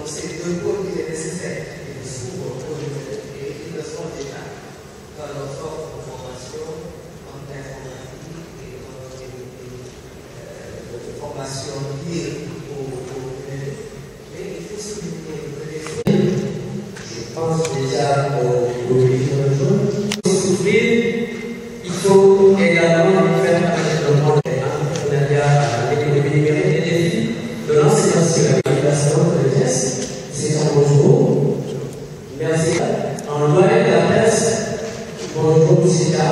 Donc c'est deux pôles qui est nécessaire, qui s'ouvrent au numérique et qui le sont déjà dans leur forme de formation en informatique et de formation liée au numérique. Mais il faut souligner que les je pense déjà aux jeunes. Il faut également faire avec le monde l'entrepreneuriat, l'économie numérique et les défis de l'enseignement sur la communication de l'ETS. C'est un bonjour. Merci. En doyen de la presse, bonjour, Sida.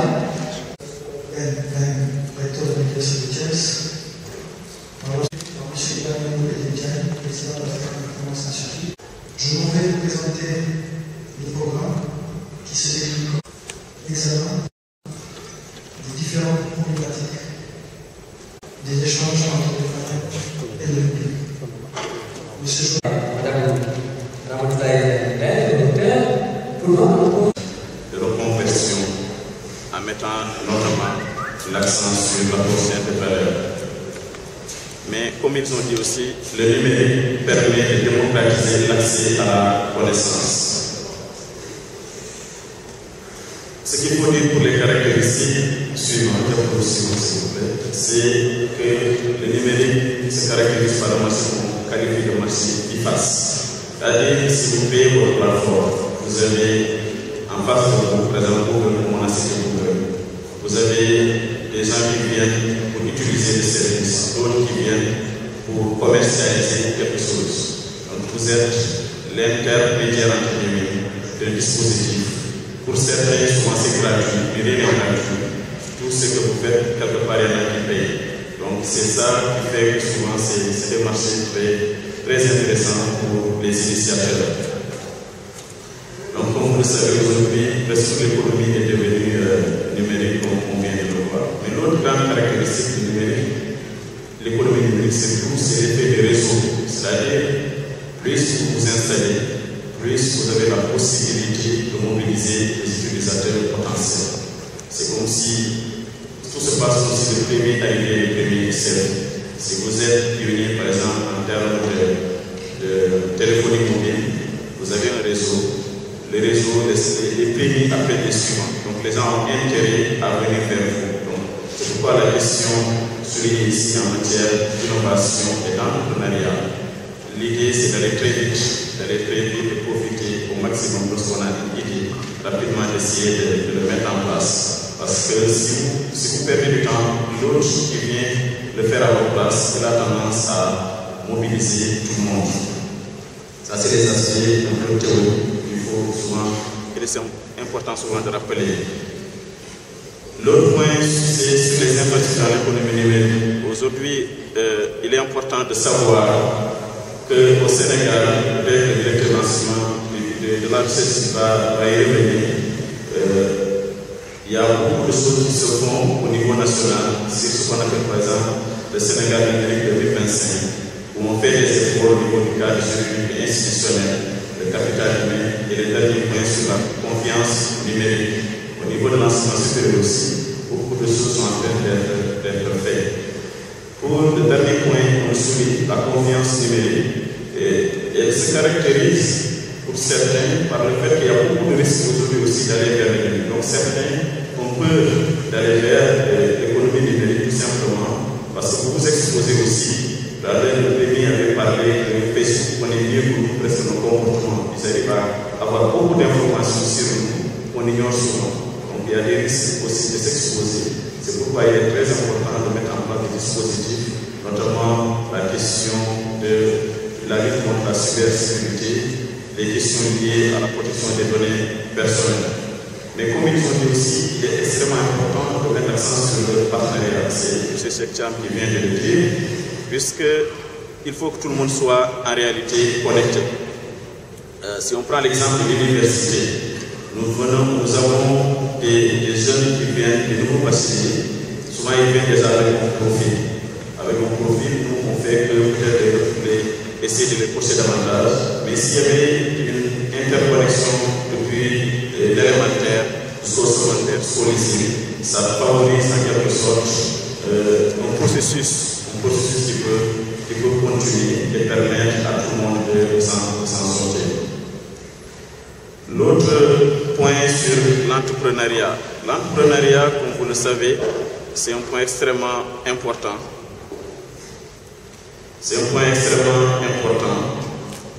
Recteur de l'Université de Thiès. Je suis Daniel Président de la Conférence nationale. Je m'en vais vous présenter le programme qui se décline comme examen des différentes problématiques des échanges entre les parents et le public. Monsieur de reconversion en mettant notamment l'accent sur la conscience de valeur. Mais comme ils ont dit aussi, le numérique permet de démocratiser l'accès à la connaissance. Ce qu'il faut dire pour les caractéristiques suivantes, s'il vous plaît, c'est que le numérique se caractérise par un marché qu'on qualifie de marché IFAS. C'est-à-dire, si vous payez votre plateforme, vous avez en face de vous, par exemple, Google, on a cité Google. Vous avez des gens qui viennent pour utiliser les services, d'autres qui viennent pour commercialiser quelque chose. Donc, vous êtes l'intermédiaire entre guillemets d'un dispositif. Pour certains, souvent c'est gratuit, mais rien n'est gratuit. Tout ce que vous faites, quelque part, il y en a qui payent. Donc, c'est ça qui fait que souvent c'est des marchés très intéressants pour les initiateurs. Donc, comme vous le savez aujourd'hui, presque l'économie est devenue numérique, comme on vient de le voir. Mais l'autre grande caractéristique du numérique, l'économie numérique, c'est tout, c'est l'effet de réseau. C'est-à-dire, plus vous vous installez, plus vous avez la possibilité de mobiliser les utilisateurs potentiels. C'est comme si tout se passe comme si le premier arrivé et le premier servi. Si vous êtes pionnier, par exemple, en termes de téléphonie mobile, vous avez un réseau. Le réseau, les premiers appellent les suivants. Donc les gens ont intérêt à venir vers vous. Donc c'est pourquoi la question soulignée ici en matière d'innovation et d'entrepreneuriat. L'idée c'est d'aller très vite et profiter au maximum de ce qu'on a dit, rapidement d'essayer de le mettre en place. Parce que si vous perdez du temps, l'autre qui vient le faire à votre place, il a tendance à mobiliser tout le monde. Ça, c'est les aspects un peu théoriques qu'il faut souvent, et c'est important souvent de rappeler. L'autre point, c'est sur les impacts dans l'économie numérique. Aujourd'hui, il est important de savoir qu'au Sénégal, avec le directeur d'enseignement de la recherche va y revenir, il y a beaucoup de choses qui se font au niveau national, c'est ce qu'on appelle par exemple le Sénégal numérique 2025, où on fait des efforts au niveau du cadre juridique et institutionnel, le capital humain et les derniers points sur la confiance numérique. Au niveau de l'enseignement supérieur aussi, beaucoup de choses sont en train d'être faites. Pour le dernier point, on souligne la confiance numérique. Et elle se caractérise pour certains par le fait qu'il y a beaucoup de risques aujourd'hui aussi d'aller vers le numérique. Donc certains ont peur d'aller vers l'économie numérique tout simplement parce que vous vous exposez aussi. Le premier avait parlé de Facebook, on est mieux que nous, presque nos comportements. Ils arrivent à avoir beaucoup d'informations sur nous qu'on ignore souvent. Donc il y a des risques aussi de s'exposer. C'est pourquoi il est très important de mettre en place des dispositifs, notamment la question de la lutte contre la cybersécurité, les questions liées à la protection des données personnelles. Mais comme ils ont dit aussi, il est extrêmement important de mettre l'accent sur le partenariat. C'est M. Chekcham qui vient de le dire, puisqu'il faut que tout le monde soit en réalité connecté. Si on prend l'exemple de l'université, nous avons des jeunes qui viennent, des nouveaux bacheliers, souvent ils viennent déjà avec un profil. Avec un profil, nous on fait que peut-être essayer de les pousser davantage. Mais s'il y avait une interconnexion depuis l'élémentaire jusqu'au secondaire, jusqu'au lycée, ça favorise en quelque sorte un processus qui peut continuer et permettre à tout le monde de s'en l'entrepreneuriat. L'entrepreneuriat, comme vous le savez, c'est un point extrêmement important. C'est un point extrêmement important.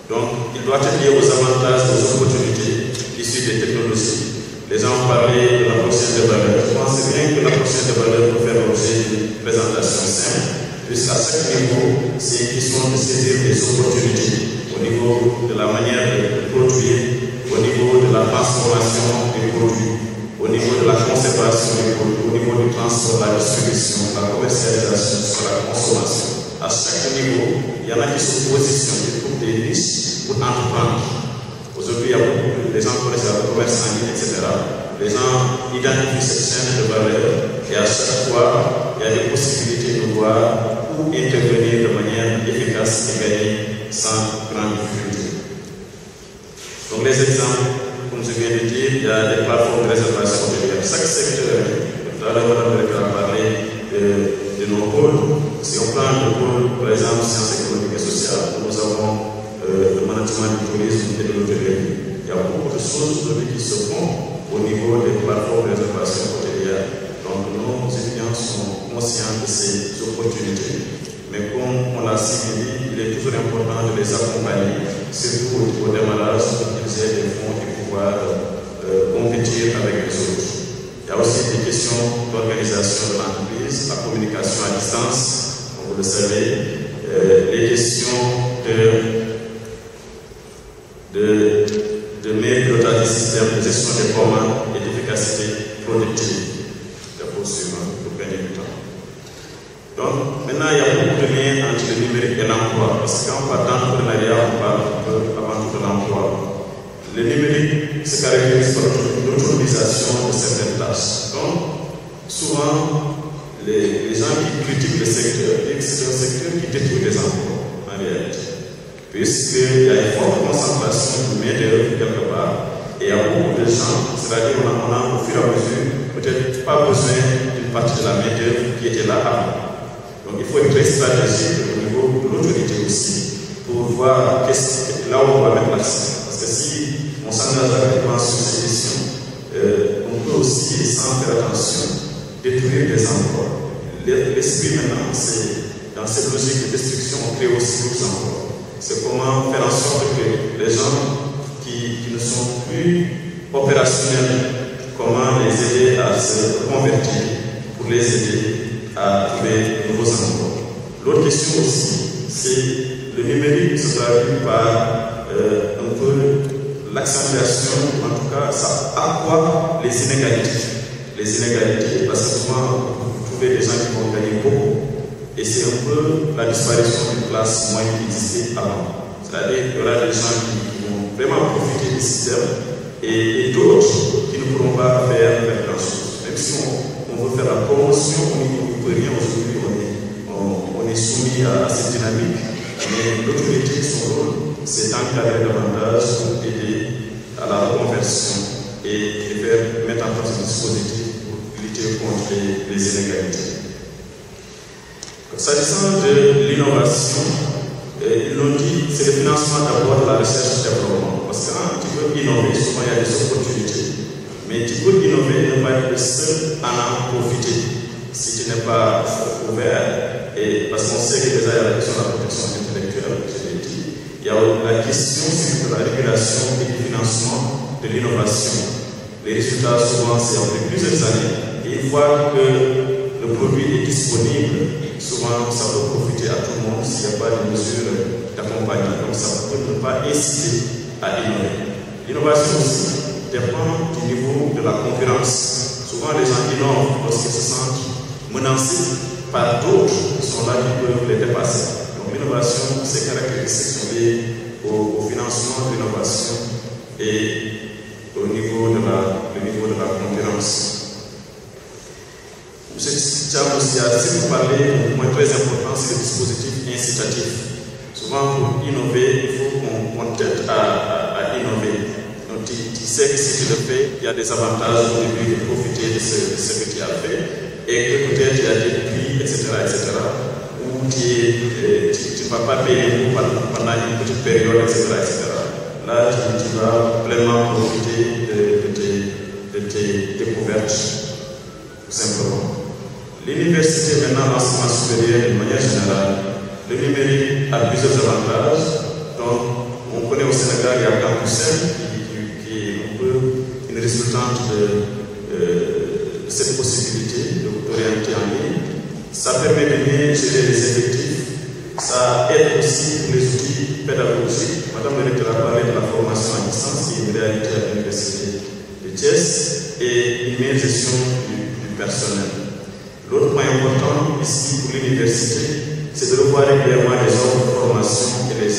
Donc, il doit être lié aux avantages, aux opportunités issues des technologies. Les gens ont parlé de la prochaine des valeurs. Je pense bien que la prochaine des valeurs peut faire l'objet d'une présentation simple, puisqu'à chaque niveau, c'est une question de saisir des opportunités au niveau de la manière de produire, au niveau de la transformation des produits, au niveau de la conservation des produits, au niveau du transport, la distribution, la commercialisation, sur la consommation. À chaque niveau, il y en a qui se positionnent pour des niches pour entreprendre. Aujourd'hui, il y a beaucoup de gens qui connaissent le commerce en ligne, etc. Les gens identifient cette chaîne de valeur et à chaque fois, il y a des possibilités de voir où intervenir de manière efficace et gagner sans grande difficulté. Donc les exemples, comme je viens de dire, il y a des plateformes de réservation hôtelière. Chaque secteur, tout à l'heure, Mme a parlé de nos pôles. Si on prend le pôle, par exemple, sciences économiques et sociales, nous avons le management du tourisme et de l'hôtellerie. Il y a beaucoup de choses aujourd'hui qui se font au niveau des plateformes de réservation hôtelière. Donc nos étudiants sont conscients de ces opportunités. Mais comme on l'a signalé, il est toujours important de les accompagner, surtout au démarrage, pour qu'ils aient des fonds et pouvoir compétir avec les autres. Il y a aussi des questions d'organisation de l'entreprise, la communication à distance, comme vous le savez, les questions de meilleur pilotage du système, de gestion des commandes et d'efficacité productive. La poursuivre pour gagner du temps. Donc, maintenant, il y a beaucoup de liens entre le numérique et l'emploi, parce que quand on parle d'entrepreneuriat, on parle avant tout de l'emploi. Le numérique se caractérise par l'automatisation de certaines tâches. Donc, souvent, les gens qui critiquent le secteur disent que c'est un secteur qui détruit les emplois, en réalité. Puisqu'il y a une forte concentration de main-d'œuvre quelque part, et il y a beaucoup de gens, c'est-à-dire on a au fur et à mesure, peut-être pas besoin d'une partie de la main-d'œuvre qui était là avant. Donc, il faut être très stratégique au niveau de l'autorité aussi, pour voir là où on va mettre l'accent. Parce que si on s'engage activement sur ces questions, on peut aussi, sans faire attention, détruire des emplois. L'esprit maintenant, c'est dans cette logique de destruction, on crée aussi d'autres emplois. C'est comment faire en sorte que les gens qui ne sont plus opérationnels, comment les aider à se convertir pour les aider à trouver de nouveaux emplois. L'autre question aussi, c'est le numérique se traduit par un peu l'accentuation, en tout cas, ça accroît les inégalités. Les inégalités, parce que souvent, vous trouvez des gens qui vont gagner beaucoup, et c'est un peu la disparition d'une classe moyenne qui existait avant. C'est-à-dire qu'il y aura des gens qui vont vraiment profiter du système, et d'autres qui ne pourront pas faire grand-chose. Même si on veut faire la promotion, on ne peut rien aujourd'hui, on est soumis à cette dynamique, mais l'autorité, son rôle, c'est d'encadrer davantage pour aider à la reconversion et faire mettre en place un dispositif pour lutter contre les inégalités. S'agissant de l'innovation, ils l'ont dit, c'est le financement d'abord de la recherche et développement. Parce que quand tu veux innover, souvent il y a des opportunités. Mais tu peux innover, ne pas être le seul à en profiter si tu n'es pas ouvert. Et parce qu'on sait que déjà il y a la question de la protection intellectuelle, je l'ai dit. Il y a la question sur la régulation et du financement de l'innovation. Les résultats, souvent, c'est après plusieurs années. Et une fois que le produit est disponible, souvent ça peut profiter à tout le monde s'il n'y a pas de mesures d'accompagnement. Donc ça peut ne pas inciter à innover. L'innovation aussi dépend du niveau de la concurrence. Souvent les gens innovent lorsqu'ils se sentent menacés par d'autres qui sont là qui peuvent les dépasser. Donc l'innovation, ses caractéristiques sont liées au financement de l'innovation et au niveau de la concurrence. M. Tcham aussi a parlé d'un point très important, c'est le dispositif incitatif. Souvent, pour innover, il faut qu'on t'aide à innover. Donc, tu sais que si tu le fais, il y a des avantages au début de profiter de ce que tu as fait, et que peut-être il y a des prix, etc., où tu ne vas pas payer pendant une petite période, etc. Là, tu vas pleinement profiter de été découverte, tout simplement. L'université, maintenant, l'enseignement supérieur, de manière générale, le numérique a plusieurs avantages. Donc, on connaît au Sénégal, il y a Campus qui est un peu une résultante de cette possibilité de vous orienter en ligne. Ça permet de mieux gérer les effectifs. Ça aide aussi pour les outils pédagogiques. Madame le recteur a parlé de la formation à distance, qui est une réalité à l'Université de Thiès, et une meilleure gestion du personnel. L'autre point important ici pour l'université, c'est de revoir régulièrement les offres de formation et les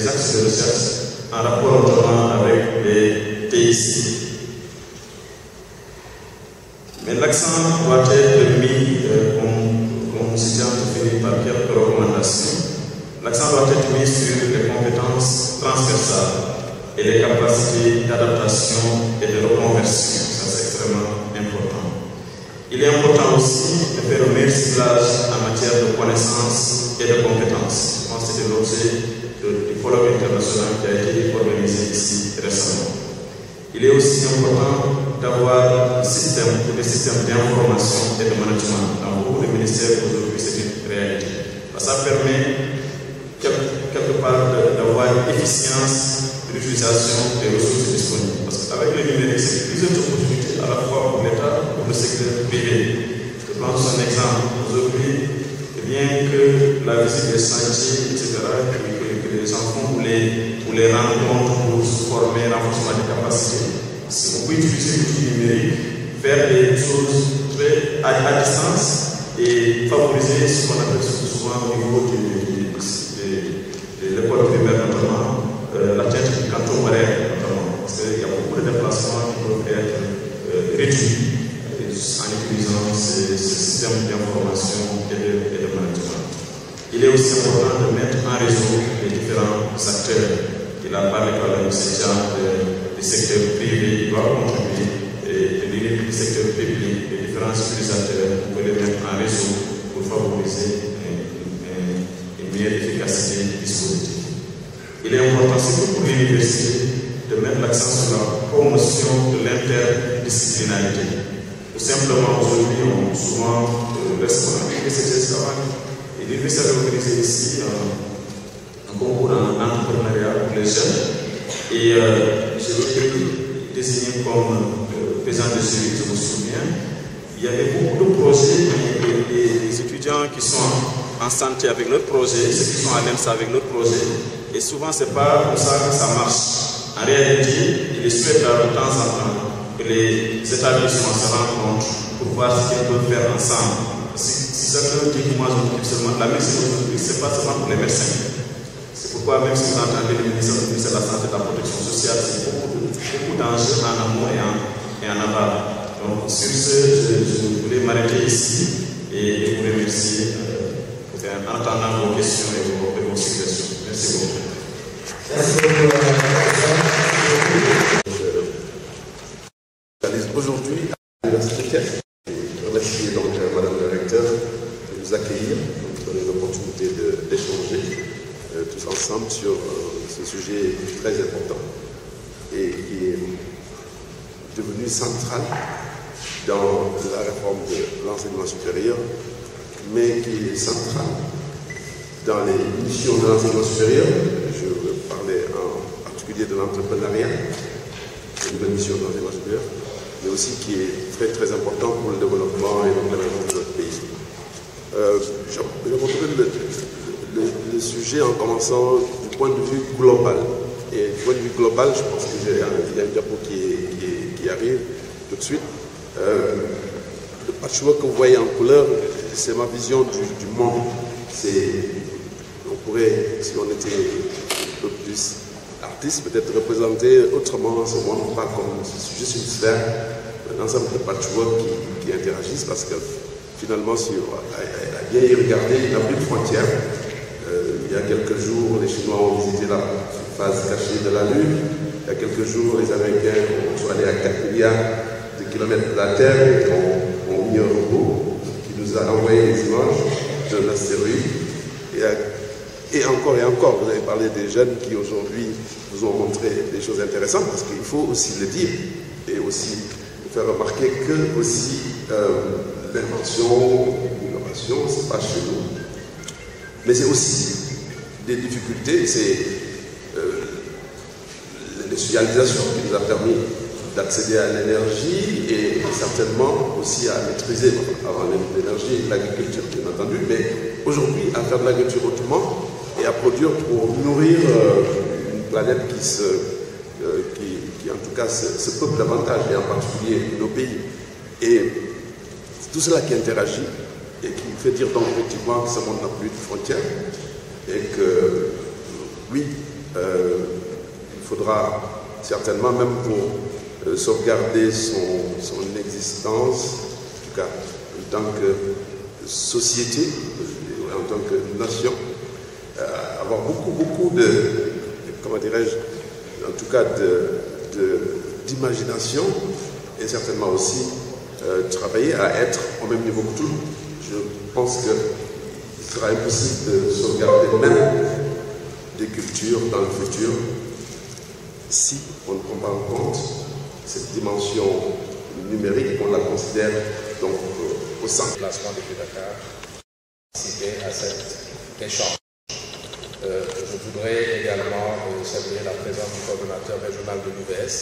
axes de recherche en rapport notamment avec les TIC. Mais l'accent doit être mis, comme nous étions définis par quelques recommandations, l'accent doit être mis sur les compétences transversales et les capacités d'adaptation et de reconversion. Ça, c'est extrêmement important. Il est important aussi de faire un meilleur ciblage en matière de connaissances et de compétences. Je pense que c'était l'objet du colloque international qui a été organisé ici récemment. Il est aussi important d'avoir des systèmes d'information et de management. Dans beaucoup de ministères, aujourd'hui, c'est une réalité. Ça permet quelque part d'avoir une efficience de l'utilisation des ressources disponibles. Parce qu'avec le numérique, c'est plusieurs opportunités à la fois pour l'État et pour le secteur privé. Je prends un exemple. Aujourd'hui, bien que la visite des chantiers, etc., que les enfants ou les rencontres pour se former, renforcement des capacités, si on peut utiliser l'outil numérique, faire des choses très à distance et favoriser ce qu'on appelle souvent au niveau de l'école primaire, notamment l'atteinte du canton horaire, notamment, parce qu'il y a beaucoup de déplacements qui peuvent être réduits en utilisant ces systèmes d'information et de management. Il est aussi important de mettre en réseau les différents acteurs. Il a parlé par le du secteur privé, il doit contribuer, et du secteur public, les différents utilisateurs, pour les mettre en réseau pour favoriser une meilleure efficacité du dispositif. Il est important, surtout pour l'université, de mettre l'accent sur la promotion de l'interdisciplinarité. Tout simplement, aujourd'hui, on souvent reste avec les CGS Cavani. Et l'université a organisé ici un concours en entrepreneuriat pour les jeunes. Et j'ai été désigné comme président de jury, je me souviens. Il y avait beaucoup de projets, des étudiants qui sont en santé avec notre projet, ceux qui sont à l'EMSA avec notre projet. Et souvent, ce n'est pas comme ça que ça marche. En réalité, il est souhaitable de temps en temps que les établissements se rencontrent pour voir ce qu'ils peuvent faire ensemble. Si certains disent que moi je m'occupe seulement de la médecine aujourd'hui, ce n'est pas seulement pour les médecins. C'est pourquoi même si vous entendez le ministère de la Santé et de la Protection sociale, c'est beaucoup d'enjeux en amont et en aval. Donc sur ce, je voulais m'arrêter ici et vous remercier en attendant vos questions et vos suggestions. Merci beaucoup. Merci beaucoup. Aujourd'hui à l'Université de Thiès. Je remercie donc Madame le recteur de nous accueillir, de nous donner l'opportunité d'échanger tous ensemble sur ce sujet très important et qui est devenu central dans la réforme de l'enseignement supérieur, mais qui est central dans les missions de l'enseignement supérieur. Je parlais en particulier de l'entrepreneuriat, une nouvelle mission de l'enseignement supérieur, mais aussi qui est très très important pour le développement et l'émergence de notre pays. J'aborderai le sujet en commençant du point de vue global. Et du point de vue global, je pense qu'il y a un diapo qui arrive tout de suite. Le patchwork que vous voyez en couleur, c'est ma vision du monde. On pourrait, si on était un peu plus artiste, peut-être représenter autrement ce monde, pas comme juste une sphère, un ensemble de patchwork qui interagissent, parce que finalement, si on a bien y regarder, il n'y a plus de frontières. Il y a quelques jours, les Chinois ont visité la phase cachée de la Lune. Il y a quelques jours, les Américains sont allés à 4 milliards de kilomètres de la Terre et ont mis un robot qui nous a envoyé les images d'un astéroïde. Et encore, vous avez parlé des jeunes qui aujourd'hui vous ont montré des choses intéressantes, parce qu'il faut aussi le dire et aussi faire remarquer que aussi l'invention, l'innovation, c'est pas chez nous. Mais c'est aussi des difficultés, c'est l'industrialisation qui nous a permis d'accéder à l'énergie et certainement aussi à maîtriser avant l'énergie et l'agriculture, bien entendu, mais aujourd'hui à faire de l'agriculture autrement et à produire pour nourrir une planète qui en tout cas se peuple davantage, et en particulier nos pays. Et c'est tout cela qui interagit et qui nous fait dire donc effectivement que ce monde n'a plus de frontières et que oui, il faudra certainement, même pour sauvegarder son existence, en tout cas en tant que société, en tant que nation, avoir beaucoup de, comment dirais-je, en tout cas d'imagination et certainement aussi travailler à être au même niveau que tout le monde. Je pense qu'il sera impossible de sauvegarder même des cultures dans le futur si on ne prend pas en compte cette dimension numérique, qu'on la considère donc au centre. Le placement de Dakar participer à cet échange. Je voudrais également saluer la présence du coordonnateur régional de l'UVS,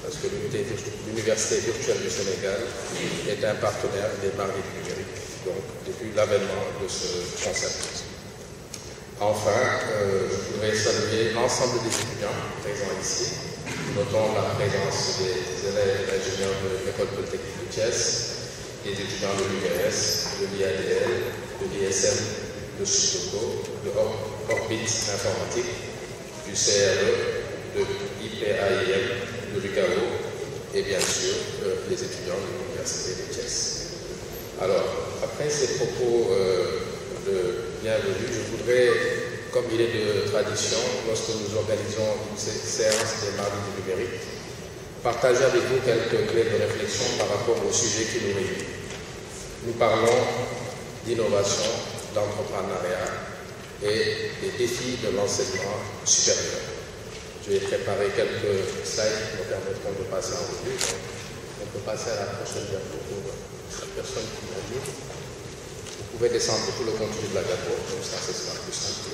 parce que l'Université virtuelle du Sénégal est un partenaire des mardis du numérique, donc depuis l'avènement de ce concept. Enfin, je voudrais saluer l'ensemble des étudiants présents ici. Notons la présence des élèves ingénieurs de l'École polytechnique de Thiès, des étudiants de l'UVS, de l'IADL, de l'ISM, de Chicago, de Orbit Informatique, du CRE, de IPAIM, de l'UCAO et bien sûr les étudiants de l'Université de Thiès. Alors, après ces propos de bienvenue, je voudrais, comme il est de tradition, lorsque nous organisons une séance des mardis du numérique, partager avec vous quelques clés de réflexion par rapport au sujet qui nous réunit. Nous parlons d'innovation, d'entrepreneuriat et des défis de l'enseignement supérieur. Je vais préparer quelques slides qui nous permettront de passer en revue. On peut passer à la prochaine diapo pour la personne qui m'a dit. Vous pouvez descendre tout le contenu de la diapo, comme ça, ce sera plus simple.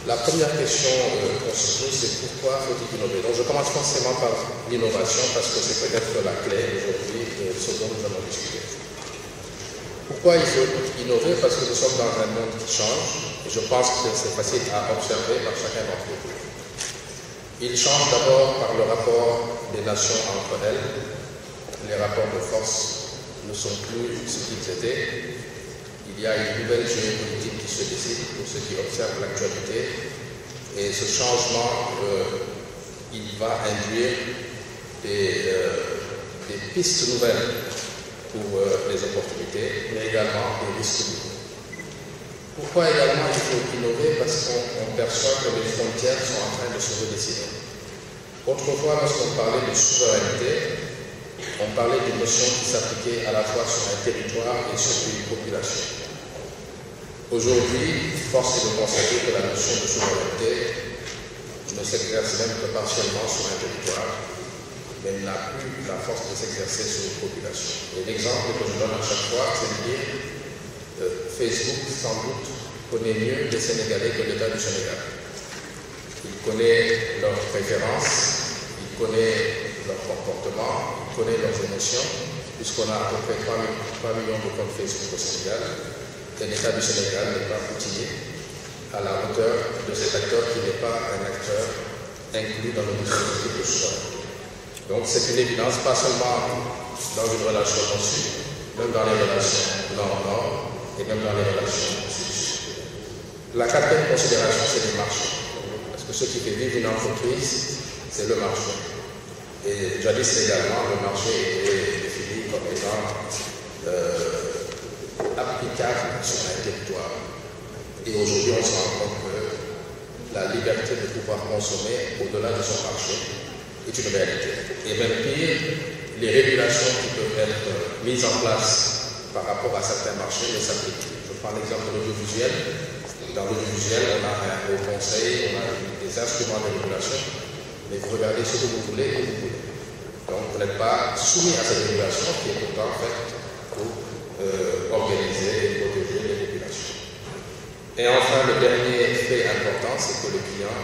La première question qu'on se pose, c'est pourquoi faut-il innover? Donc je commence forcément par l'innovation, parce que c'est peut-être la clé aujourd'hui de ce dont nous allons discuter. Pourquoi il faut innover? Parce que nous sommes dans un monde qui change, et je pense que c'est facile à observer par chacun d'entre vous. Il change d'abord par le rapport des nations entre elles. Les rapports de force ne sont plus ce qu'ils étaient. Il y a une nouvelle géopolitique qui se décide pour ceux qui observent l'actualité. Et ce changement, il va induire des pistes nouvelles pour les opportunités, mais également des risques nouveaux. Pourquoi également il faut innover? Parce qu'on perçoit que les frontières sont en train de se redessiner. Autrefois, lorsqu'on parlait de souveraineté, on parlait d'une notion qui s'appliquait à la fois sur un territoire et sur une population. Aujourd'hui, force est de constater que la notion de souveraineté ne s'exerce même que partiellement sur un territoire, mais elle n'a plus la force de s'exercer sur une population. Et l'exemple que je donne à chaque fois, c'est de dire Facebook, sans doute, connaît mieux les Sénégalais que l'État du Sénégal. Il connaît leurs préférences, il connaît leur comportement, il connaît leurs émotions, puisqu'on a à peu près 3 millions de comptes Facebook au Sénégal. Et l'État du Sénégal n'est pas outillé à la hauteur de cet acteur qui n'est pas un acteur inclus dans le dispositif de souveraineté. Donc c'est une évidence, pas seulement dans une relation nord-sud, même dans les relations nord-nord, et même dans les relations sud-sud. La quatrième considération, c'est le marché. Parce que ce qui fait vivre une entreprise, c'est le marché. Et jadis également, le marché était défini comme étant applicable sur un territoire. Et aujourd'hui, on se rend compte que la liberté de pouvoir consommer au-delà de son marché est une réalité. Et même pire, les régulations qui peuvent être mises en place par rapport à certains marchés ne s'appliquent plus. Je prends l'exemple de l'audiovisuel. Dans l'audiovisuel, on a un haut conseil, on a des instruments de régulation, mais vous regardez ce que vous voulez et vous voulez. Donc vous n'êtes pas soumis à cette régulation qui est pourtant faite pour organiser et protéger les populations. Et enfin, le dernier fait important, c'est que le client,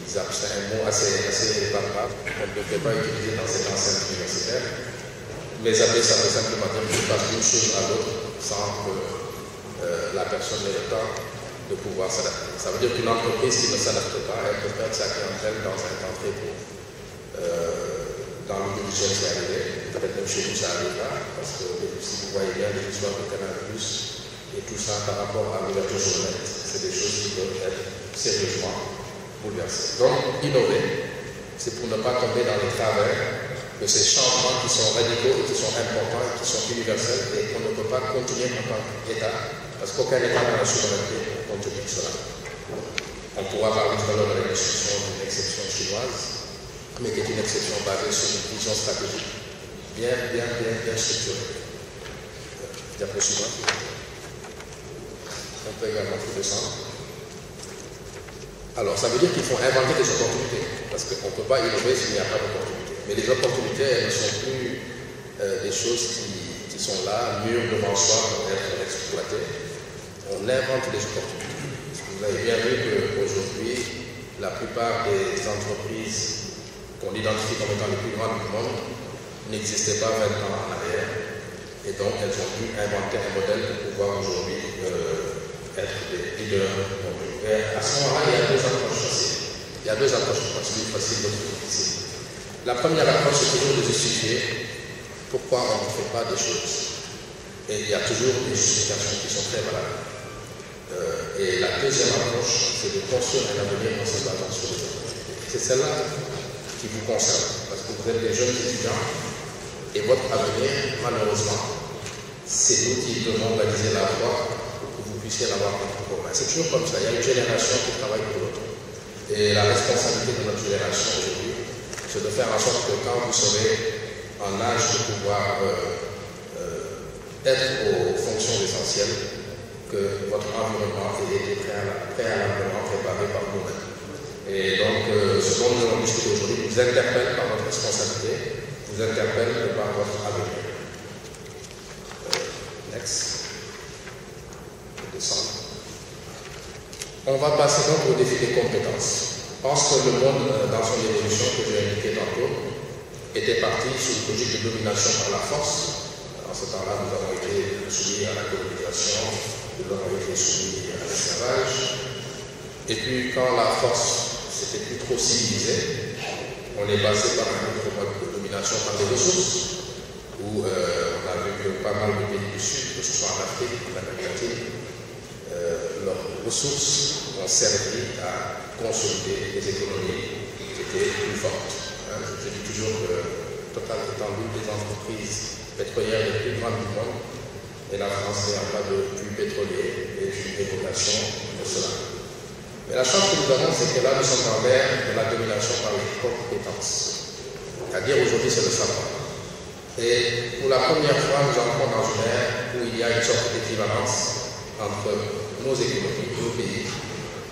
c'est un mot assez barbare, qu'on ne devrait pas utiliser dans cette enceinte universitaire, mais appeler ça veut simplement dire que je passe d'une chose à l'autre sans que la personne ait le temps de pouvoir s'adapter. Ça veut dire qu'une entreprise qui ne s'adapte pas, elle peut perdre sa clientèle dans un temps très court. Dans le budget, c'est arrivé, peut-être même chez nous ça arrivera, parce que si vous voyez bien les histoires de Canal+, et tout ça par rapport à l'ouverture sur le net, c'est des choses qui peuvent être sérieusement bouleversées. Donc, innover, c'est pour ne pas tomber dans les travers de ces changements qui sont radicaux et qui sont importants et qui sont universels et qu'on ne peut pas continuer en tant qu'État, parce qu'aucun État n'a la souveraineté pour contenir cela. On pourra parler tout à l'heure de la discussion d'une exception chinoise, mais qui est une exception basée sur une vision stratégique bien structurée. Diapo suivante. On peut également tout descendre. Alors, ça veut dire qu'il faut inventer des opportunités, parce qu'on ne peut pas innover s'il n'y a pas d'opportunités. Mais les opportunités, elles ne sont plus des choses qui sont là, mûres devant soi pour être exploitées. On invente des opportunités. Vous avez bien vu qu'aujourd'hui, la plupart des entreprises qu'on identifie comme étant les plus grandes du monde n'existaient pas 20 ans en arrière. Et donc, elles ont pu inventer un modèle pour pouvoir aujourd'hui être des leaders. Et à ce moment-là, il y a deux approches faciles. Il y a deux approches, celui facile, l'autre difficile. La première approche, c'est toujours de justifier pourquoi on ne fait pas des choses. Et il y a toujours des justifications qui sont très valables. Et la deuxième approche, c'est de construire un avenir en se basant sur les opportunités. C'est celle-là qui vous concerne, parce que vous êtes des jeunes étudiants et votre avenir, malheureusement, c'est nous qui devons baliser la voie pour que vous puissiez l'avoir en commun. C'est toujours comme ça, il y a une génération qui travaille pour l'autre. Et la responsabilité de notre génération aujourd'hui, c'est de faire en sorte que quand vous serez en âge de pouvoir être aux fonctions essentielles, que votre environnement ait été préalablement préparé par vous-même. Et donc, ce dont nous allons discuter aujourd'hui vous interpelle par votre responsabilité, vous interpelle par votre avenir. Next. Descendre. On va passer donc au défi des compétences. Je pense que le monde, dans son évolution que j'ai indiqué tantôt, était parti sur une logique de domination par la force. En ce temps-là, nous avons été soumis à la colonisation, nous avons été soumis à l'esclavage. Et puis, quand la force c'était plus trop civilisé, on est passé par un autre mode de domination par les ressources, où on a vu que pas mal de pays du Sud, que ce soit en Afrique ou en Amérique latine, leurs ressources ont servi à consolider les économies qui étaient plus fortes. Je dis toujours que Total étant l'une des entreprises pétrolières les plus grandes du monde, et la France n'ayant pas de puits pétrolier est une évocation de cela. Mais la chance que nous avons, c'est que là, nous sommes dans l'ère de la domination par les compétences. C'est-à-dire, aujourd'hui, c'est le savoir. Et pour la première fois, nous entrons dans une ère où il y a une sorte d'équivalence entre nos économies, nos pays,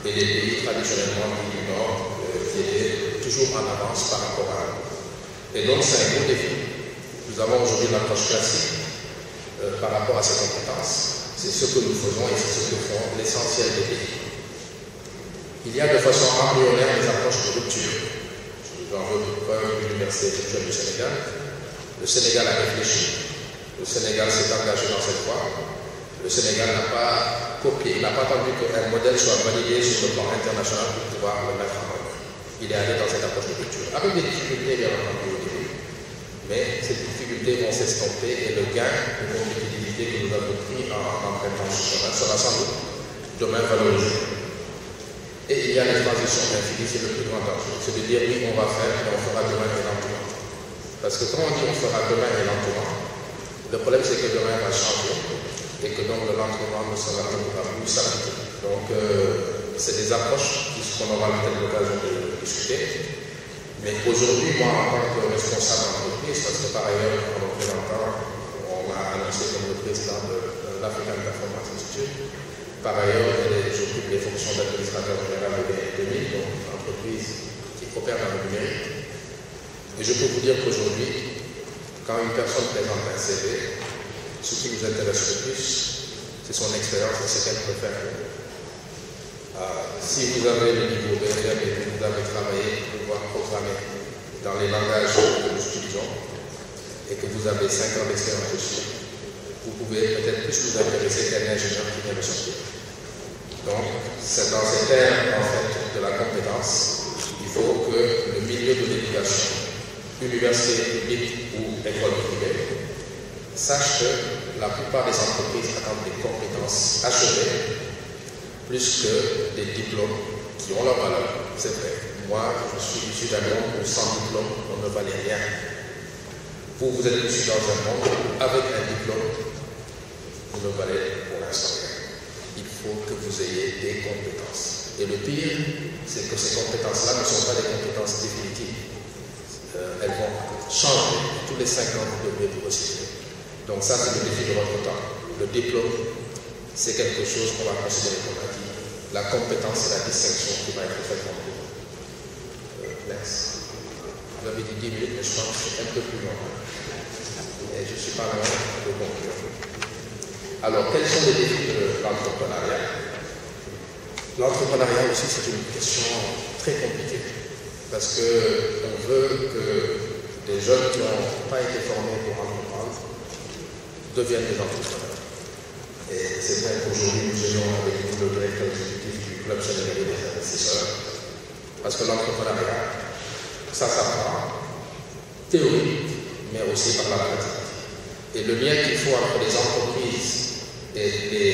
et les pays traditionnellement du Nord, qui étaient toujours en avance par rapport à nous. Et donc, c'est un gros défi. Nous avons aujourd'hui une approche classique par rapport à ces compétences. C'est ce que nous faisons et c'est ce que font l'essentiel des pays. Il y a de façon embryonnaire des approches de rupture. J'en veux preuve de l'Université du Sénégal. Le Sénégal a réfléchi. Le Sénégal s'est engagé dans cette voie. Le Sénégal n'a pas copié, il n'a pas attendu qu'un modèle soit validé sur le plan international pour pouvoir le mettre en œuvre. Il est allé dans cette approche de rupture. Avec des difficultés, bien entendu, au début. Mais ces difficultés vont s'estomper et le gain de compétitivité que nous avons pris en empruntant ce chemin sera sans doute demain valorisé. Et il y a les transitions infinies, c'est le plus grand danger. C'est de dire oui, on va faire, mais on fera demain et lentement. Parce que quand on dit on fera demain et lentement, le problème c'est que demain va changer et que donc le lentement ne sera pas plus simple. Donc c'est des approches qu'on aura peut-être l'occasion de discuter. Mais aujourd'hui, moi en tant que responsable d'entreprise, parce que par ailleurs, en représentant, on m'a annoncé comme le président de l'African Performance Institute. Par ailleurs, j'occupe les fonctions d'administrateur général de l'ENI, donc une entreprise qui opère dans le numérique. Et je peux vous dire qu'aujourd'hui, quand une personne présente un CV, ce qui nous intéresse le plus, c'est son expérience et ce qu'elle peut faire. Si vous avez le niveau BFM et que vous avez travaillé pour pouvoir programmer dans les langages que nous utilisons et que vous avez 5 ans d'expérience dessus, vous pouvez peut-être plus vous intéresser qu'un ingénieur qui vient de sortir. Donc, c'est dans ces termes en fait, de la compétence, il faut que le milieu de l'éducation, université publique ou école privée, sache que la plupart des entreprises attendent des compétences achevées plus que des diplômes qui ont leur valeur. C'est vrai. Moi, je suis issu d'un monde où sans diplôme, on ne valait rien. Vous, vous êtes issu dans un monde où, avec un diplôme, vous ne valez pour l'instant rien. Il faut que vous ayez des compétences. Et le pire, c'est que ces compétences-là ne sont pas des compétences définitives. Elles vont changer. Tous les 5 ans, vous devrez vous recycler. Donc ça, c'est le défi de votre temps. Le diplôme, c'est quelque chose qu'on va considérer comme acquis. La compétence, c'est la distinction qui va être faite en vous. Next. Vous avez dit 10 minutes, mais je pense que c'est un peu plus long. Et je ne suis pas loin de conclure. Alors, quels sont les défis de l'entrepreneuriat? L'entrepreneuriat aussi, c'est une question très compliquée. Parce qu'on veut que des jeunes qui n'ont pas été formés pour entreprendre deviennent des entrepreneurs. Et c'est vrai qu'aujourd'hui, nous gérons avec nous le directeur exécutif du Club sénégalais des investisseurs. Parce que l'entrepreneuriat, ça s'apprend, théorique, mais aussi par la pratique. Et le lien qu'il faut entre les entreprises et les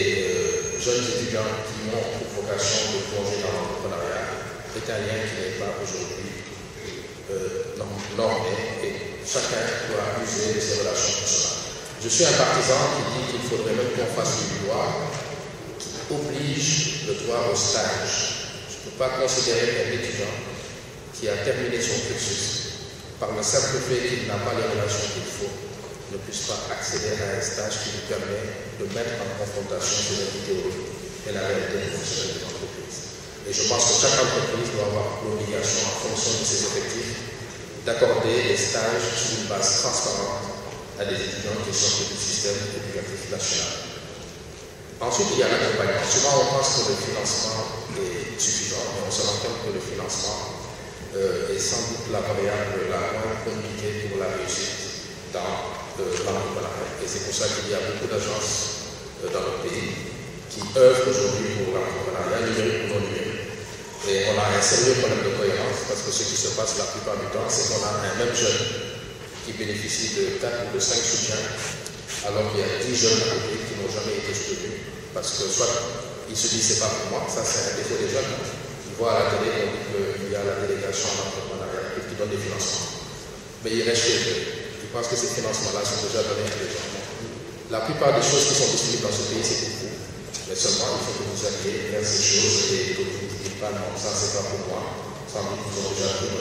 jeunes étudiants qui ont pour vocation de plonger dans l'entrepreneuriat est un lien qui n'est pas aujourd'hui normé et chacun doit user de ses relations personnelles. Je suis un partisan qui dit qu'il faudrait même qu'on fasse une loi qui oblige le droit au stage. Je ne peux pas considérer qu'un étudiant qui a terminé son cursus, par le simple fait qu'il n'a pas les relations qu'il faut, ne puisse pas accéder à un stage qui lui permet de mettre en confrontation ses théories et la réalité fonctionnelle de l'entreprise. Et je pense que chaque entreprise doit avoir l'obligation, en fonction de ses effectifs, d'accorder des stages sur une base transparente à des étudiants qui sortent du système éducatif national. Ensuite, il y a l'accompagnement. Souvent, on pense que le financement est suffisant, mais on se rend compte que le financement est sans doute la variable la moins compliquée pour la réussite dans l'entrepreneuriat. Et c'est pour ça qu'il y a beaucoup d'agences dans notre pays qui œuvrent aujourd'hui pour l'entrepreneuriat numérique ou non numérique. Et on a un sérieux problème de cohérence parce que ce qui se passe la plupart du temps, c'est qu'on a un même jeune qui bénéficie de 4 ou de 5 soutiens, alors qu'il y a 10 jeunes à côté qui n'ont jamais été soutenus. Parce que soit ils se disent c'est pas pour moi, ça c'est un défaut des jeunes. Ils voient à la télé, on dit qu'il y a la délégation à l'entrepreneuriat qui donne des financements. Mais ils restent chez eux. Ils pensent que ces financements-là sont déjà donnés à des gens. La plupart des choses qui sont distribuées dans ce pays, c'est pour vous. Mais seulement, il faut que vous alliez vers ces choses et que vous ne dites pas non, ça c'est pas pour moi, sans doute qu'ils ont déjà pris.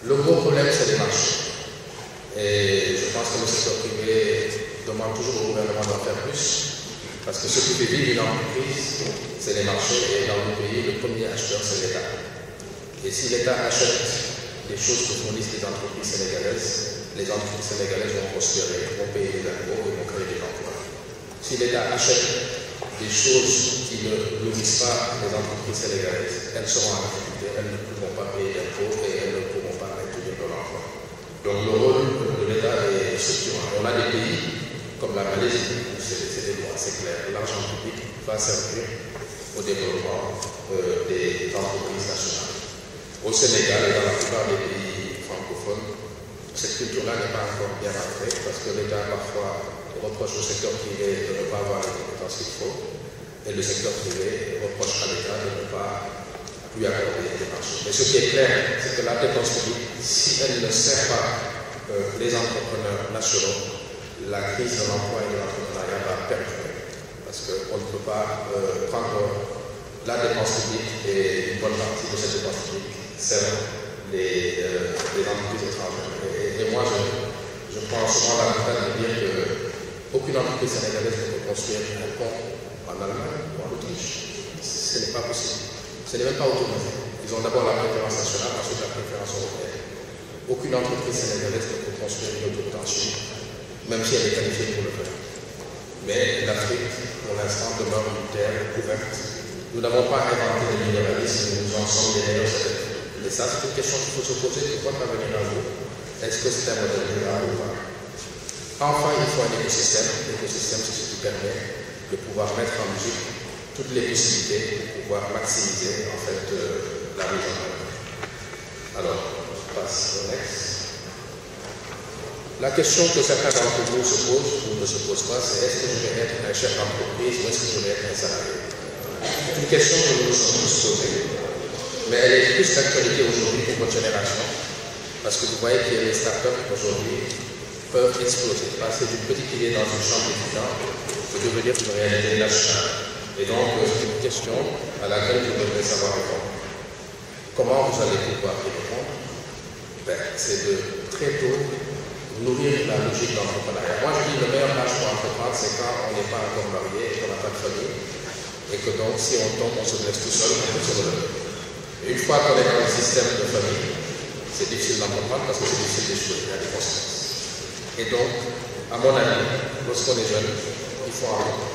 Le gros problème, c'est les marchés. Et je pense que le secteur privé demande toujours au gouvernement d'en faire plus, parce que ce qui fait vivre une entreprise, c'est les marchés, et dans le pays, le premier acheteur, c'est l'État. Et si l'État achète des choses que fournissent les entreprises sénégalaises vont prospérer, vont payer des impôts et vont créer des emplois. Si l'État achète des choses qui ne nourrissent pas les entreprises sénégalaises, elles seront en difficulté, elles ne pourront pas payer d'impôts et elles ne pourront pas introduire de l'emploi. Donc le rôle de l'État est structurant. On a des pays comme la Malaisie où c'est des lois, c'est clair. L'argent public va servir au développement des entreprises nationales. Au Sénégal et dans la plupart des pays francophones, cette culture-là n'est pas encore bien rentrée parce que l'État parfois reproche au secteur privé de ne pas avoir les compétences qu'il faut et le secteur privé reproche à l'État de ne pas lui accorder des marchés. Mais ce qui est clair, c'est que la dépense publique, si elle ne sert pas les entrepreneurs nationaux, la crise de l'emploi et de l'entrepreneuriat va perdurer. Parce qu'on ne peut pas prendre la dépense publique et une bonne partie de cette dépense publique sert les entreprises étrangères. Et moi, je prends souvent la peine de dire qu'aucune entreprise sénégalaise ne peut construire un pont en Allemagne ou en Autriche. Ce n'est pas possible. Ce n'est même pas autorisé. Ils ont d'abord la préférence nationale, ensuite la préférence européenne. Aucune entreprise sénégalaise ne peut construire une autoroute en Chine, même si elle est qualifiée pour le faire. Mais l'Afrique, pour l'instant, demeure une terre ouverte. Nous n'avons pas inventé le minéralisme, nous en sommes des meilleurs élèves. Et ça, c'est une question qu'il faut se poser. Pourquoi pas venir à vous? Est-ce que c'est un modèle durable ou pas? Enfin, il faut un écosystème. L'écosystème, c'est ce qui permet de pouvoir mettre en musique toutes les possibilités pour pouvoir maximiser en fait la mise en œuvre. Alors, je passe au next. La question que certains d'entre vous se posent ou ne se posent pas, c'est est-ce que je vais être un chef d'entreprise ou est-ce que je vais être un salarié? C'est une question que nous nous sommes tous posés, mais elle est plus d'actualité aujourd'hui pour votre génération, parce que vous voyez que les startups aujourd'hui peuvent exploser, passer d'une petite idée dans une chambre d'étudiant et devenir une réalité nationale. Et donc, c'est une question à laquelle vous devez savoir répondre. Comment vous allez pouvoir y répondre? C'est de très tôt nourrir la logique d'entrepreneuriat. Moi, je dis le meilleur âge pour entreprendre, c'est quand on n'est pas encore marié et qu'on n'a pas de famille. Et que donc, si on tombe, on se blesse tout seul, on peut se relever. Et une fois qu'on est dans le système de famille, c'est difficile d'entreprendre parce que c'est difficile d'échouer, il y a des conséquences. Et donc, à mon avis, lorsqu'on est jeune, il faut entreprendre.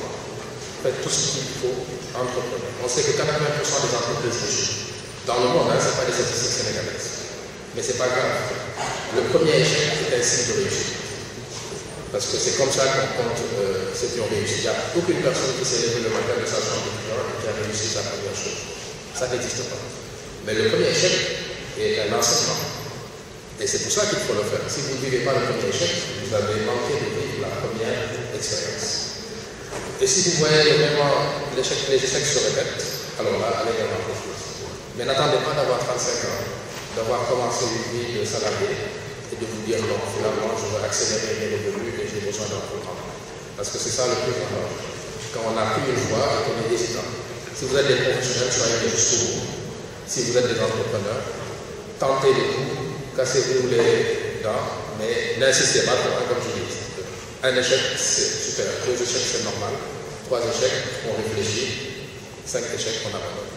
Faites tout ce qu'il faut entreprendre. On sait que 80% des entreprises échouent. Dans le monde, ce n'est pas des statistiques sénégalaises. Mais ce n'est pas grave. Le premier échec est un signe de réussite. Parce que c'est comme ça qu'on compte ceux qui ont réussi. Il n'y a aucune personne qui s'est levée le matin de sa chambre d'étudiant et qui a réussi sa première chose. Ça n'existe pas. Mais le premier échec est un enseignement. Et c'est pour ça qu'il faut le faire. Si vous ne vivez pas le premier échec, vous avez manqué de vivre la première expérience. Et si vous voyez les échecs se répètent, alors là, allez vers l'entreprise. Mais n'attendez pas d'avoir 35 ans, d'avoir commencé une vie de salarié et de vous dire non, finalement, je veux accélérer mes revenus et j'ai besoin d'entreprendre. Parce que c'est ça le plus grand. Quand on a pris une voie et qu'on est hésitant. Si vous êtes des professionnels, soyez jusqu'au bout. Si vous êtes des entrepreneurs, tentez les coups, cassez-vous les dents, mais n'insistez pas pour un, comme je dis. Un échec, c'est super. 2 échecs, c'est normal. 3 échecs, on réfléchit. 5 échecs, on abandonne.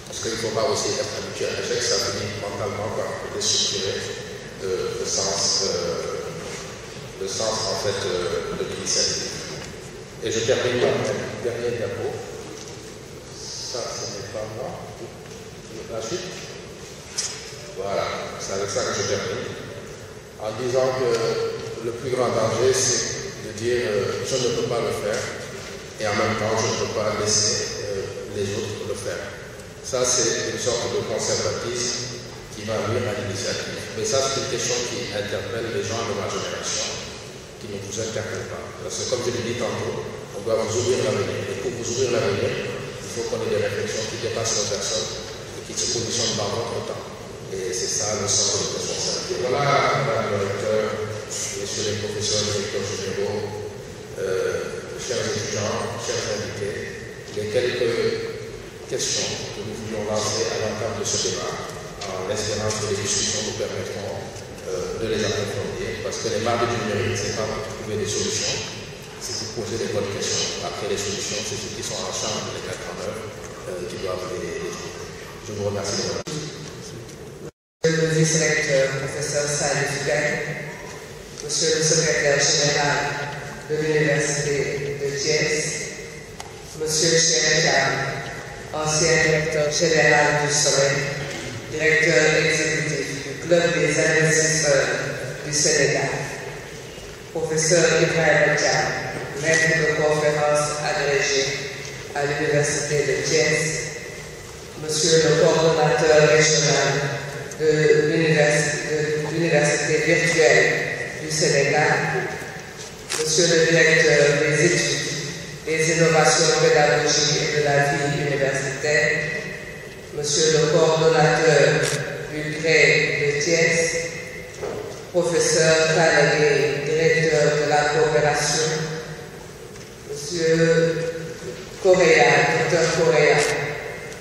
Parce qu'il ne faut pas aussi être habitué à l'échec, ça finit mentalement par déstructurer le sens en fait de l'initiative. Et je termine par un dernier diapo. Ça, ce n'est pas moi. La suite. Voilà, c'est avec ça que je termine. En disant que le plus grand danger, c'est de dire je ne peux pas le faire et en même temps je ne peux pas laisser les autres le faire. Ça, c'est une sorte de conservatisme qui va venir à l'initiative. Mais ça, c'est une question qui interpelle les gens de ma génération, qui ne vous interpellent pas. Parce que comme je l'ai dit tantôt, on doit vous ouvrir l'avenir. Et pour vous ouvrir l'avenir, il faut qu'on ait des réflexions qui dépassent nos personnes et qui se positionnent dans votre temps. Et c'est ça le sens de notre responsabilité. Voilà, madame le recteur, messieurs les professeurs, directeurs généraux, chers étudiants, chers invités, les quelques questions que nous voulions lancer à l'entame de ce débat, en espérant que les discussions nous permettront de les approfondir, parce que les marques du numérique, ce n'est pas pour trouver des solutions, c'est pour poser des bonnes questions. Après les solutions, c'est ceux qui sont en charge de les mettre en œuvre qui doivent les trouver. Je vous remercie de votre attention. Monsieur le vice-recteur, professeur Salif Gaye, monsieur le secrétaire général de l'Université de Thiès, monsieur Cheikh Thiam, ancien directeur général du Soleil, directeur exécutif du Club des investisseurs du Sénégal, professeur Ibrahim Thiam, maître de conférence agrégé à l'Université de Thiès, monsieur le coordonnateur régional de l'Université virtuelle du Sénégal, monsieur le directeur des études, des innovations pédagogiques et de la vie universitaire, monsieur le coordonnateur du CREI de Thiès, professeur Talagué, directeur de la coopération, monsieur Correa, docteur Correa,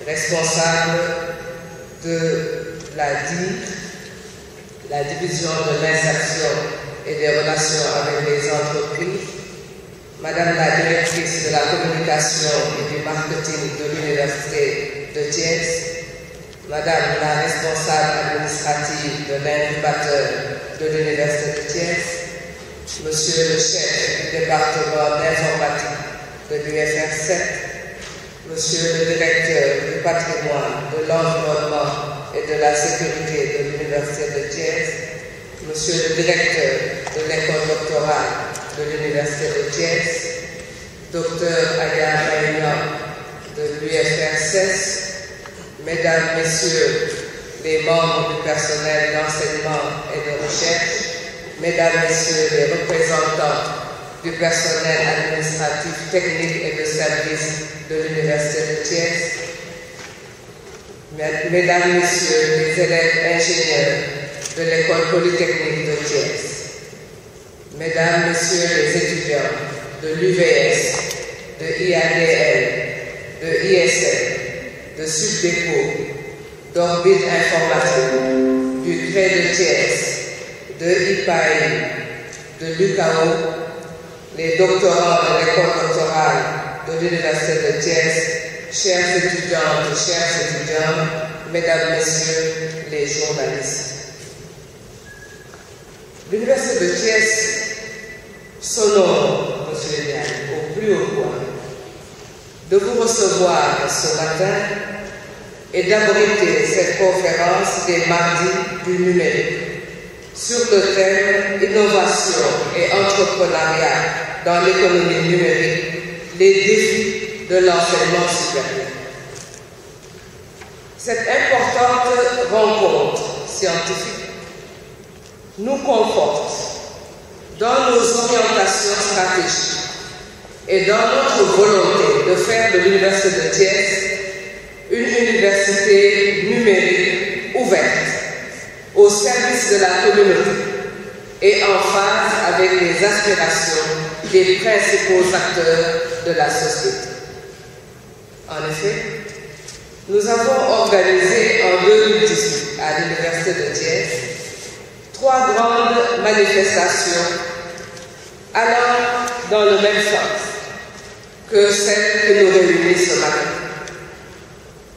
responsable de la DIR, la division de l'insertion et des relations avec les entreprises, madame la directrice de la communication et du marketing de l'Université de Thiès, Madame la responsable administrative de l'incubateur de l'Université de Thiès, Monsieur le chef du département d'informatique de l'UFR 7, Monsieur le directeur du patrimoine, de l'environnement et de la sécurité de l'Université de Thiès, Monsieur le directeur de l'école doctorale de l'Université de Thiès, Dr Aya Maïna de l'UFR 16, Mesdames, Messieurs les membres du personnel d'enseignement et de recherche, Mesdames, Messieurs les représentants du personnel administratif, technique et de service de l'Université de Thiès, Mesdames, Messieurs les élèves ingénieurs de l'École polytechnique de Thiès, Mesdames, Messieurs les étudiants de l'UVS, de IADL, de ISL, de Subdeco, d'Orbite Informatique, du CRE de Thiès, de IPAI, de l'UCAO, les doctorants de l'école doctorale de l'Université de Thiès, chers étudiantes et chers étudiants, Mesdames, Messieurs les journalistes. L'Université de Thiès s'honore, M. Diagne, au plus haut point de vous recevoir ce matin et d'abriter cette conférence des mardis du numérique sur le thème Innovation et entrepreneuriat dans l'économie numérique, les défis de l'enseignement supérieur. Cette importante rencontre scientifique nous conforte dans nos orientations stratégiques et dans notre volonté de faire de l'Université de Thiès une université numérique ouverte au service de la communauté et en phase avec les aspirations des principaux acteurs de la société. En effet, nous avons organisé en 2018 à l'Université de Thiès 3 grandes manifestations allant dans le même sens que celle que nous réunit ce matin.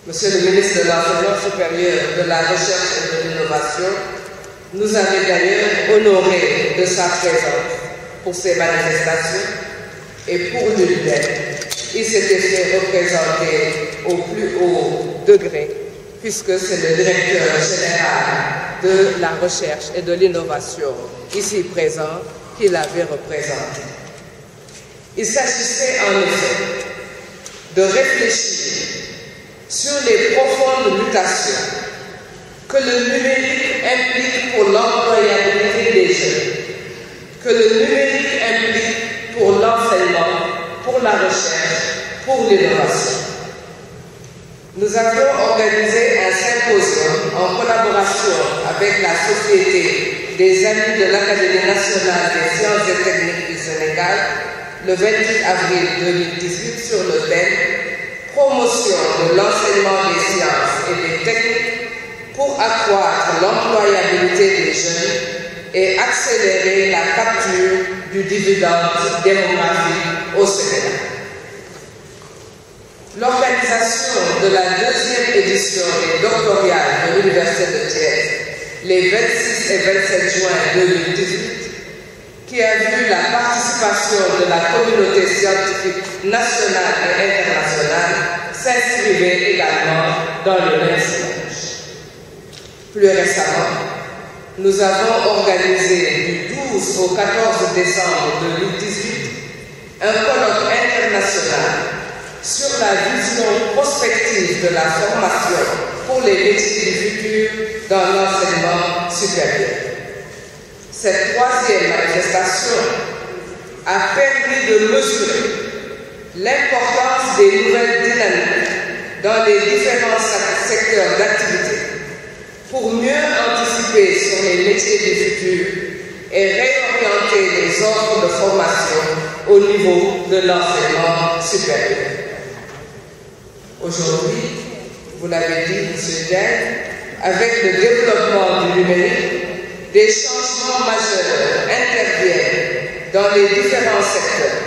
Monsieur le ministre de l'Enseignement supérieur, de la Recherche et de l'Innovation nous avait d'ailleurs honorés de sa présence pour ces manifestations et pour l'UNIDEP. Il s'était fait représenter au plus haut degré puisque c'est le directeur général de la Recherche et de l'Innovation ici présent qui l'avait représenté. Il s'agissait en effet de réfléchir sur les profondes mutations que le numérique implique pour l'employabilité des jeunes, que le numérique implique pour l'enseignement, pour la recherche, pour l'innovation. Nous avions organisé un symposium en collaboration avec la Société des Amis de l'Académie nationale des sciences et techniques du Sénégal le 28 avril 2018 sur le thème « Promotion de l'enseignement des sciences et des techniques pour accroître l'employabilité des jeunes et accélérer la capture du dividende démographique au Sénégal ». L'organisation de la 2e édition des doctorales de l'Université de Thiès les 26 et 27 juin 2018, qui a vu la participation de la communauté scientifique nationale et internationale, s'inscrivait également dans le même sillage. Plus récemment, nous avons organisé du 12 au 14 décembre 2018 un colloque international sur la vision prospective de la formation pour les métiers du futur dans l'enseignement supérieur. Cette 3e manifestation a permis de mesurer l'importance des nouvelles dynamiques dans les différents secteurs d'activité pour mieux anticiper sur les métiers du futur et réorienter les offres de formation au niveau de l'enseignement supérieur. Aujourd'hui, vous l'avez dit, M. Diagne, avec le développement du numérique, des changements majeurs interviennent dans les différents secteurs,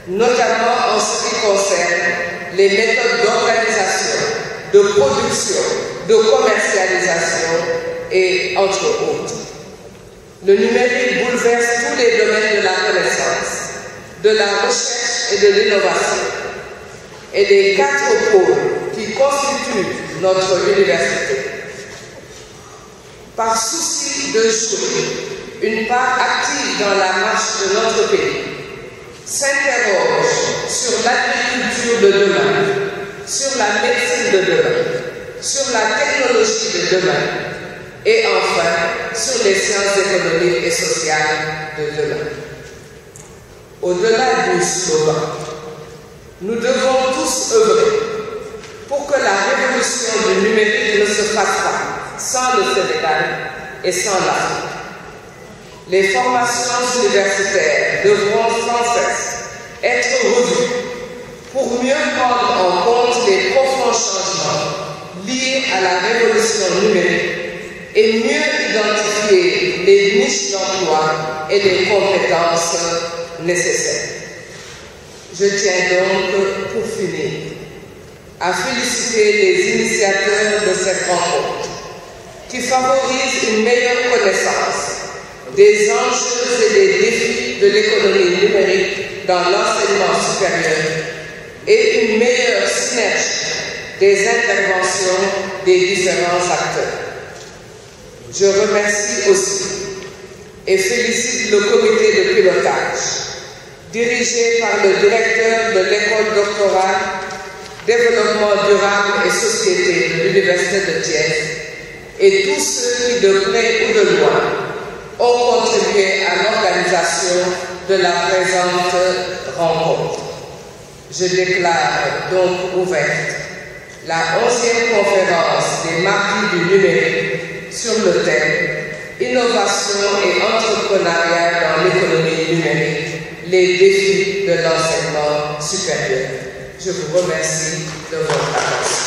notamment en ce qui concerne les méthodes d'organisation, de production, de commercialisation et entre autres. Le numérique bouleverse tous les domaines de la connaissance, de la recherche et de l'innovation, et les 4 pôles qui constituent notre université. Par souci de jouer une part active dans la marche de notre pays, s'interroge sur l'agriculture de demain, sur la médecine de demain, sur la technologie de demain et enfin sur les sciences économiques et sociales de demain. Au-delà du slogan, nous devons tous œuvrer pour que la révolution du numérique ne se fasse pas sans le Sénégal et sans l'Afrique. Les formations universitaires devront sans cesse être revues pour mieux prendre en compte les profonds changements liés à la révolution numérique et mieux identifier les niches d'emploi et les compétences nécessaires. Je tiens donc, pour finir, à féliciter les initiateurs de cette rencontre qui favorisent une meilleure connaissance des enjeux et des défis de l'économie numérique dans l'enseignement supérieur et une meilleure synergie des interventions des différents acteurs. Je remercie aussi et félicite le comité de pilotage dirigé par le directeur de l'école doctorale Développement durable et société de l'Université de Thiès et tous ceux qui de près ou de loin ont contribué à l'organisation de la présente rencontre. Je déclare donc ouverte la 11e conférence des Marquis du numérique sur le thème Innovation et entrepreneuriat dans l'économie numérique, les défis de l'enseignement supérieur. Je vous remercie de votre attention.